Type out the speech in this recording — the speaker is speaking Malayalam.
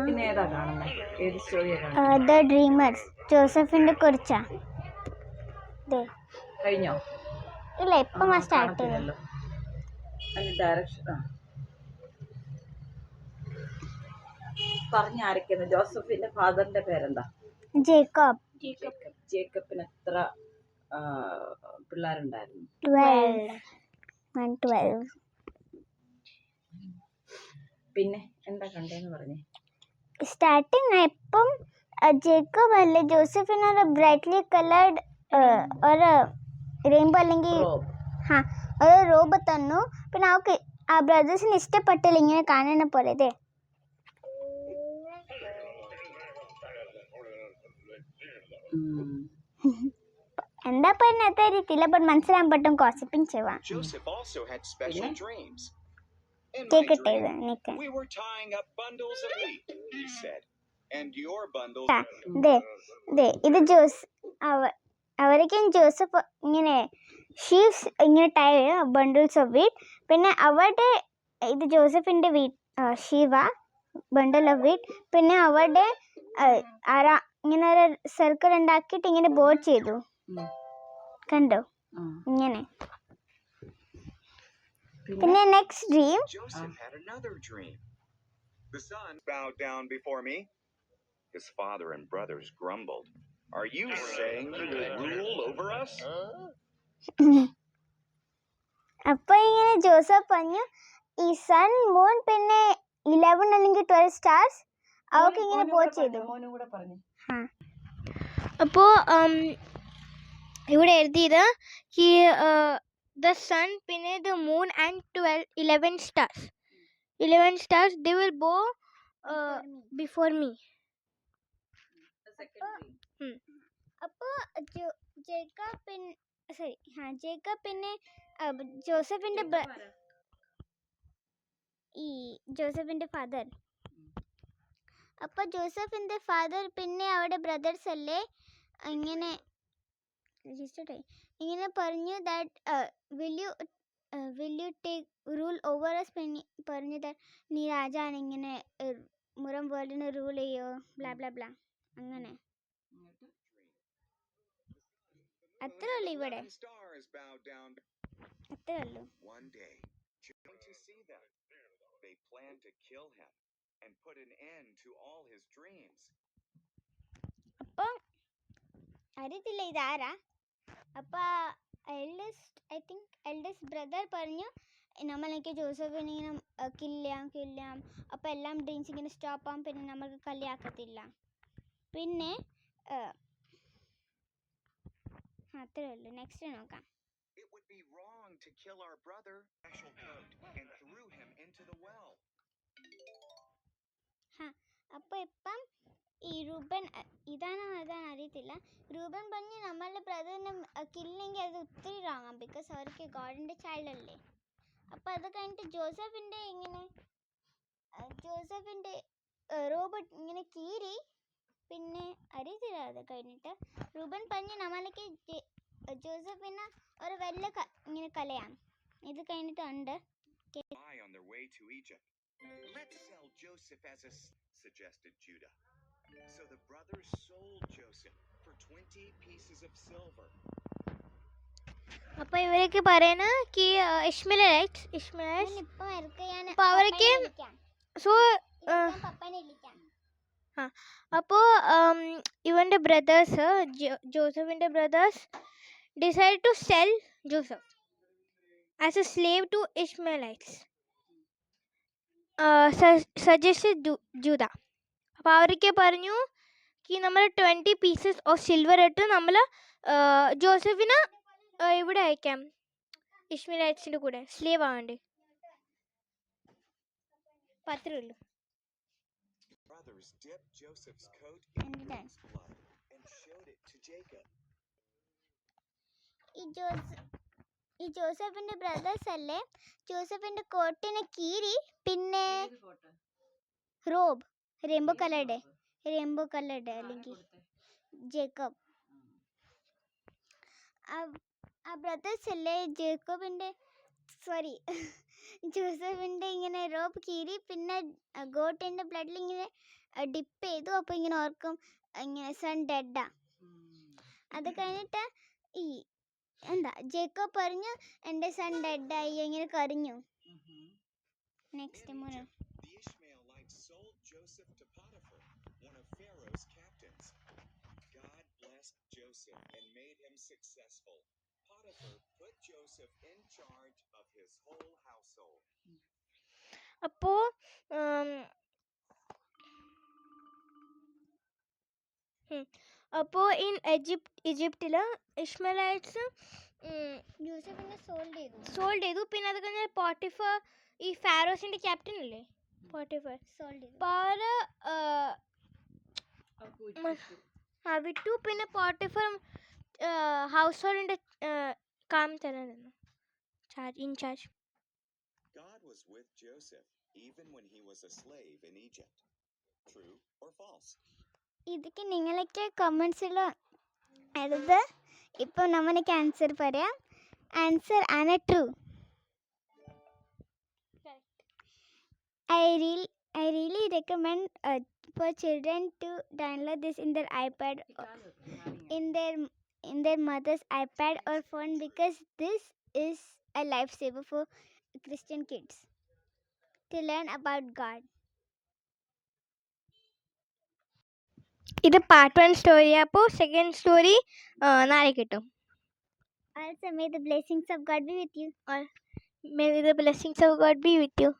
പിന്നെ ഏതാ കാണുന്നത്? ഏത് സ്റ്റോറിയാണ്? The dreamers. ജോസഫിന്റെ കുറിച്ചാ. കഴിഞ്ഞോ? ഇല്ല, ഇപ്പം സ്റ്റാർട്ട് ചെയ്തല്ലോ. അതിന്റെ ഡയറക്ഷൻ പറഞ്ഞ ആരൊക്കെയാണ്? ജോസഫിന്റെ ഫാദറിന്റെ പേരെന്താ? ജേക്കബ്. ജേക്കബിന് എത്ര പിള്ളേരുണ്ടായിരുന്നു? 12. പിന്നെ എന്താ കണ്ടേന്ന് പറഞ്ഞേ? സ്റ്റാർട്ടിങ് ഇപ്പം ജേക്കബ് അല്ലേ ജോസഫിന് ഒരു ബ്രൈറ്റ്ലി കളേർഡ് ഒരു റെയിൻബോ അല്ലെങ്കിൽ ഒരു റോബ് തന്നു. പിന്നെ അവർക്ക് ആ ബ്രദേഴ്സിന് ഇഷ്ടപ്പെട്ടില്ല ഇങ്ങനെ കാണുന്ന പോലെ. എന്താ പറഞ്ഞ അത്ര രീതിയില്ല, ബട്ട് മനസ്സിലാൻ പറ്റും. ഗോസിപ്പിംഗ് ചെയ്യാം. കേക്കട്ടെ നിൽക്കാൻ. ഇത് അവർക്കും ജോസഫ് ഇങ്ങനെ ഷീപ്സ് ഇങ്ങനെ ടൈ ബണ്ടിൽസ് ഓഫ് വീറ്റ്. പിന്നെ അവരുടെ ഇത് ജോസഫിന്റെ ഷീവ ബണ്ടിൽ ഓഫ് വീറ്റ്. പിന്നെ അവരുടെ ഇങ്ങനെ ഒരു സർക്കിൾ ഉണ്ടാക്കിയിട്ട് ഇങ്ങനെ ബോർഡ് ചെയ്തു. കണ്ടോ ഇങ്ങനെ. പിന്നെ next dream. The son bowed down before me. His father and brothers grumbled. Are you saying you will rule over us? അപ്പോൾ ഇങ്ങനെ ജോസഫ് പറഞ്ഞു ഈ സൺ മൂൺ പിന്നെ 11 അല്ലെങ്കിൽ 12 സ്റ്റാർസ് അവർക്ക് ഇങ്ങനെ ബോർഡ് ചെയ്തു. അപ്പോൾ ഇവിടെ എഴുതിയത് the sun പിന്നെ the moon and 11 stars they will bow before me. അപ്പോൾ ജേക്കബ് പിന്നെ ജോസഫിന്റെ ഫാദർ. അപ്പോൾ ജോസഫിന്റെ ഫാദർ പിന്നെ അവിടെ ബ്രദേഴ്സ് അല്ലേ ഇങ്ങനെ പറഞ്ഞു that will you take rule over us. പറഞ്ഞു നീ രാജാണ്, ഇങ്ങനെ മുറം വേൾഡിനെ റൂൾ ചെയ്യോ ബ്ലാ ബ്ലാ ബ്ലാ. അങ്ങനെ അത്രേ ഉള്ളൂ. ഇവിടെ അത്രേ ഉള്ളൂ. അപ്പൊ അറിയത്തില്ല ഇതാരാ. അപ്പൊ എൽഡസ്റ്റ് ബ്രദർ പറഞ്ഞു നമ്മളെനിക്ക് ജോസഫിനെ ഇങ്ങനെ കില്ലാം. അപ്പോൾ എല്ലാം ഡ്രീംസ് ഇങ്ങനെ സ്റ്റോപ്പ് ആകും. പിന്നെ നമ്മൾക്ക് കളിയാക്കത്തില്ല. പിന്നെ അത്രേ ഉള്ളൂ. നെക്സ്റ്റ് നോക്കാം. അപ്പോൾ ഇപ്പം ഈ റൂബൻ അതാണ് അറിയത്തില്ല. റൂബൻ പറഞ്ഞ് നമ്മളുടെ ബ്രദറിനെ കില്ലെങ്കിൽ അത് ഒത്തിരി റോങ്ങാം. ബിക്കോസ് അവർക്ക് ഗോഡിൻ്റെ ചൈൽഡ് അല്ലേ. അപ്പോൾ അത് കഴിഞ്ഞിട്ട് ജോസഫിൻ്റെ റോബർട്ട് ഇങ്ങനെ കീറി. പിന്നെ അറിയത്തില്ല. അത് കഴിഞ്ഞിട്ട് റൂബൻ പറഞ്ഞ് നമ്മൾക്ക് ജോസഫിനെ ഒരു വലിയ ഇങ്ങനെ കലയാം. ഇത് കഴിഞ്ഞിട്ട് ഉണ്ട് suggested Judah. So the brothers sold Joseph for 20 pieces of silver. അപ്പോൾ ഇവരൊക്കെ പറയുന്ന ഇഷ്മേലൈറ്റ്സ് അപ്പോൾ അവർക്ക് അപ്പോൾ ഇവൻ്റെ ബ്രദേഴ്സ് ജോസഫിൻ്റെ brothers decide to sell Joseph as a slave to Ishmaelites. Suggested Judah. അപ്പോൾ അവരൊക്കെ പറഞ്ഞു നമ്മൾ 20 pieces ഓഫ് സിൽവർ ഇട്ട് നമ്മൾ ജോസഫിന് ഇവിടെ അയക്കാം, ഇഷ്മേലൈറ്റ്സിൻ്റെ കൂടെ സ്ലേവ് ആവേണ്ടി. അത്രേ ഉള്ളൂ. ഈ ജോസഫിന്റെ ബ്രദേഴ്സ് അല്ലേ ജോസഫിന്റെ കോട്ടിനെ കീറി. പിന്നെ റോബ് റെയിൻബോ കളറുടെ അല്ലെങ്കിൽ ജേക്കബ് ആ ബ്രദേഴ്സ് അല്ലേ ജേക്കബിന്റെ സോറി ജോസഫിൻ്റെ ഇങ്ങനെ റോപ്പ് കീറി പിന്നെ ഗോട്ടിൻ്റെ ബ്ലഡിൽ ഇങ്ങനെ ഡിപ്പ് ചെയ്തു. അപ്പോൾ ഇങ്ങനെ ഓർക്കും ഇങ്ങനെ സൺ ഡെഡാ. അത് കഴിഞ്ഞിട്ട് ഈ എന്താ ജേക്കബ് പറഞ്ഞു എൻ്റെ സൺ ഡെഡായി, ഇങ്ങനെ കരഞ്ഞു. നെക്സ്റ്റ് മോനെ The Ishmaelites sold Joseph to Potiphar, one of Pharaoh's captains. God blessed Joseph and made him successful. Potiphar put Joseph in charge of his whole household. അപ്പോൾ അപ്പോൾ ഈജിപ്തിൽ ഇഷ്മലൈറ്റ്സ് ജോസഫിനെ സോൾഡ് ചെയ്തു. പിന്നെ അത് കഴിഞ്ഞ് പോട്ടിഫർ ഈ ഫാരോസിൻ്റെ ക്യാപ്റ്റൻ അല്ലേ പോട്ടിഫർ സോൾഡ് ചെയ്തു. വിട്ടു. പിന്നെ പോട്ടിഫർ ഹൗസ് ഹോൾഡിൻ്റെ കാം തരാനായിരുന്നു in charge. God was with Joseph even when he was a slave in Egypt. True or false? ಇದಕ್ಕೆ നിങ്ങളൊക്കെ കമൻസിൽ എഴുത്. ഇപ്പോൾ നമ്മൾക്ക് ആൻസർ പറയാം. ആൻസർ ആണ് true. I really recommend for children to download this in their iPad, in their mother's iPad or phone, because this is a lifesaver for Christian kids to learn about God. ഇത് പാർട്ട് 1 സ്റ്റോറി. അപ്പോൾ സെക്കൻഡ് സ്റ്റോറി നാളെ കിട്ടും. Also, may the blessings of God be with you. May the blessings of God be with you.